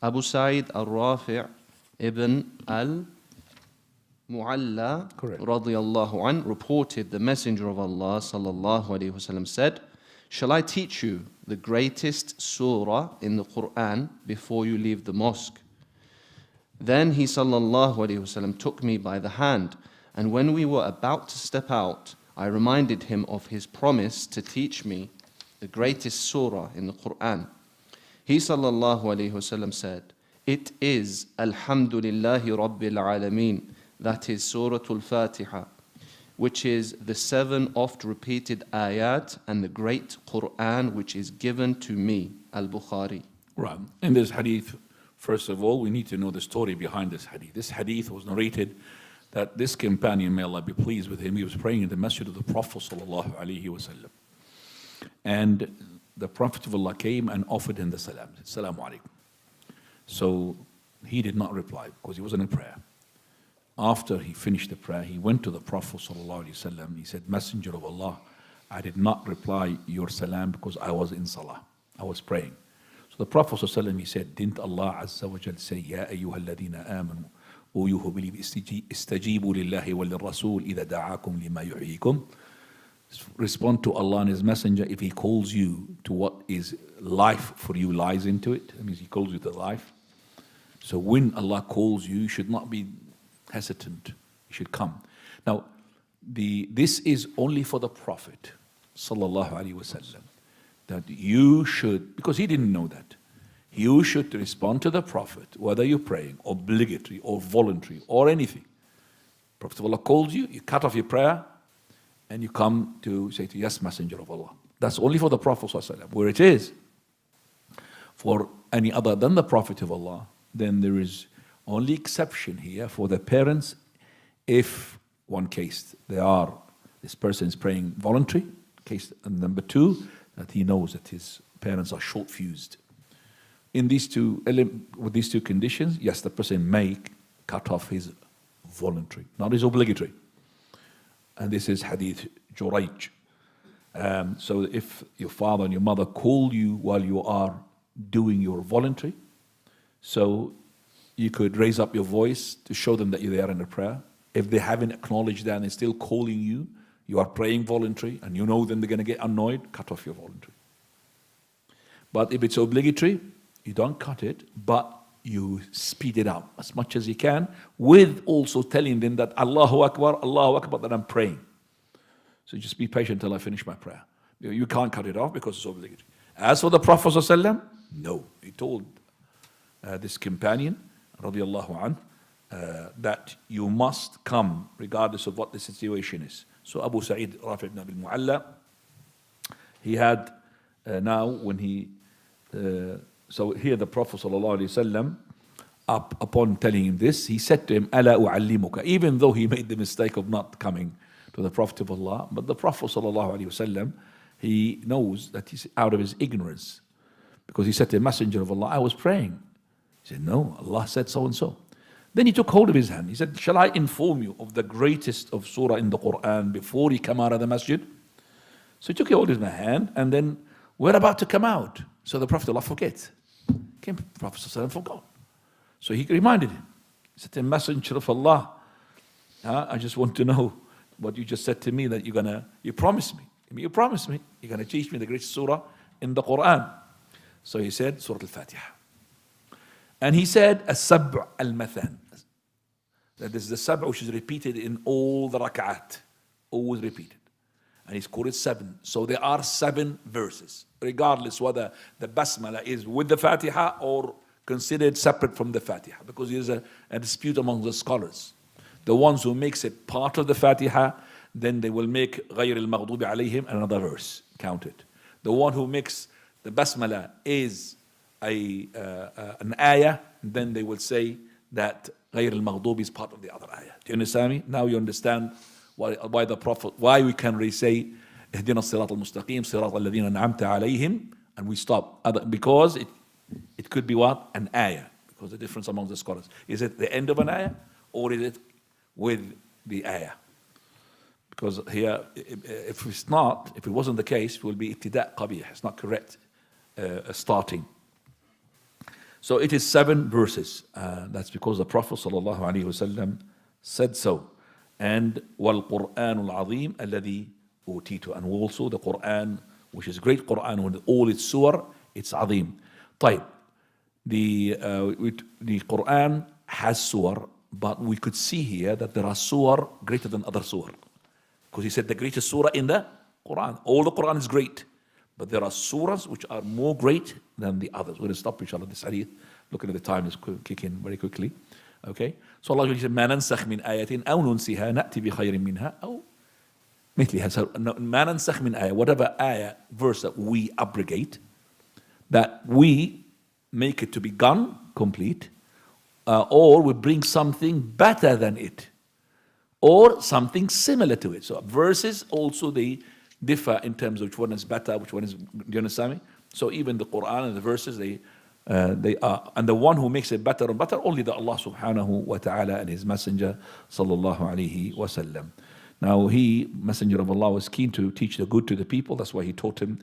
Abu Sa'id al-Rafi' ibn al-Mu'alla radiyallahu an reported the Messenger of Allah sallallahu alayhi wasallam said, "Shall I teach you the greatest surah in the Quran before you leave the mosque?" Then he sallallahu alayhi wasallam took me by the hand, and when we were about to step out, I reminded him of his promise to teach me the greatest surah in the Quran. He sallallahu alayhi wasallam said, "It is Alhamdulillahi Rabbil Alameen." That is Surah Al-Fatiha, which is the 7 oft repeated ayat and the great Quran which is given to me. Al-Bukhari. Right. In this hadith, first of all, we need to know the story behind this hadith. This hadith was narrated that this companion, may Allah be pleased with him, he was praying in the masjid of the Prophet sallallahu alaihi wasallam. And the Prophet of Allah came and offered him the salam. Assalamu alaikum. So he did not reply because he wasn't in prayer. After he finished the prayer, he went to the Prophet sallallahu alaihi wasallam. He said, "Messenger of Allah, I did not reply your salam because I was in salah. I was praying." So the Prophet sallallahu alaihi wasallam, he said, "Didn't Allah azza wa jal say, Ya ayyuha alladhina amanu, O you who believe, istajibu lillahi wal rasul idha da'akum lima yuhyikum." Respond to Allah and His Messenger if He calls you to what is life for you lies into it. That means He calls you to life. So when Allah calls you, you should not be hesitant. You should come. Now, this is only for the Prophet sallallahu alaihi wasallam, that you should, because he didn't know that, you should respond to the Prophet, whether you're praying, obligatory or voluntary or anything. Prophet of Allah calls you, you cut off your prayer, and you come to say to, "Yes, Messenger of Allah." That's only for the Prophet sallallahu alaihi wasallam. Where it is for any other than the Prophet of Allah, then there is only exception here for the parents. If one case this person is praying voluntary, case number 2, that he knows that his parents are short-fused. With these two conditions, yes, the person may cut off his voluntary, not his obligatory. And this is Hadith Jurayj. So if your father and your mother call you while you are doing your voluntary, so you could raise up your voice to show them that you're there in a prayer. If they haven't acknowledged that and they're still calling you, you are praying voluntary, and you know then they're going to get annoyed, cut off your voluntary. But if it's obligatory, you don't cut it, but you speed it up as much as you can, with also telling them that Allahu Akbar, that I'm praying. So just be patient till I finish my prayer. You can't cut it off because it's obligatory. As for the Prophet ﷺ, no. He told this companion, radiallahu anh, that you must come regardless of what the situation is. So Abu Sa'id Rafi' ibn al-Mu'alla, he had now when he so here the Prophet sallallahu alaihi wasallam, upon telling him this, he said to him, "Ala u'allimuka," even though he made the mistake of not coming to the Prophet of Allah. But the Prophet sallallahu alaihi wasallam, he knows that he's out of his ignorance, because he said to the Messenger of Allah, "I was praying." He said, "No, Allah said so and so." Then he took hold of his hand. He said, "Shall I inform you of the greatest of surah in the Quran before you come out of the masjid?" So he took hold of my hand, and then we're about to come out. So the Prophet of Allah forgets. The Prophet ﷺ forgot. So he reminded him. He said to him, "Messenger of Allah, I just want to know what you just said to me, that you promised me. You promised me you're going to teach me the greatest surah in the Quran." So he said, Surah Al-Fatiha. And he said, "As-Sab' al-Mathan." That is the Sab' which is repeated in all the rak'at. Always repeated. And he's called it 7. So there are 7 verses, regardless whether the Basmala is with the Fatiha or considered separate from the Fatiha, because there's a dispute among the scholars. The ones who makes it part of the Fatiha, then they will make غَيْرِ الْمَغْضُوبِ عَلَيْهِمْ another verse, counted. The one who makes the Basmala is an ayah, then they will say that غَيْرِ الْمَغْضُوبِ is part of the other ayah. Do you understand me? Now you understand why the Prophet, why we can say اهدنا الصراط المستقيم صراط الذين أنعمت عليهم, and we stop. Because it could be what? An ayah. Because the difference among the scholars. Is it the end of an ayah, or is it with the ayah? Because here, if it wasn't the case, it will be ibtida' qabih. It's not correct starting. So it is 7 verses. That's because the Prophet sallallahu alaihi wasallam said so. And وَالْقُرْآنُ الْعَظِيمُ الَّذِي أُوتِيتُ. And also the Quran, which is great Quran with all its surah, it's عظيم. طيب. The Quran has surah, but we could see here that there are surah greater than other surah. Because he said the greatest surah in the Quran. All the Quran is great. But there are surahs which are more great than the others. We're going to stop inshallah this hadith. Looking at the time, let's kick in very quickly. Okay? So Allah said, ما ننسخ من آية أو ننسها نأتي بخير منها أو مثلها. So ما ننسخ من آية, whatever ayah, verse that we abrogate, that we make it to be gone, complete, or we bring something better than it, or something similar to it. So verses also, they differ in terms of which one is better, which one is, do you understand me? So even the Quran and the verses, they are, and the one who makes it better and better, only the Allah subhanahu wa ta'ala and His Messenger sallallahu alayhi wa sallam. Now he, Messenger of Allah, was keen to teach the good to the people. That's why he taught him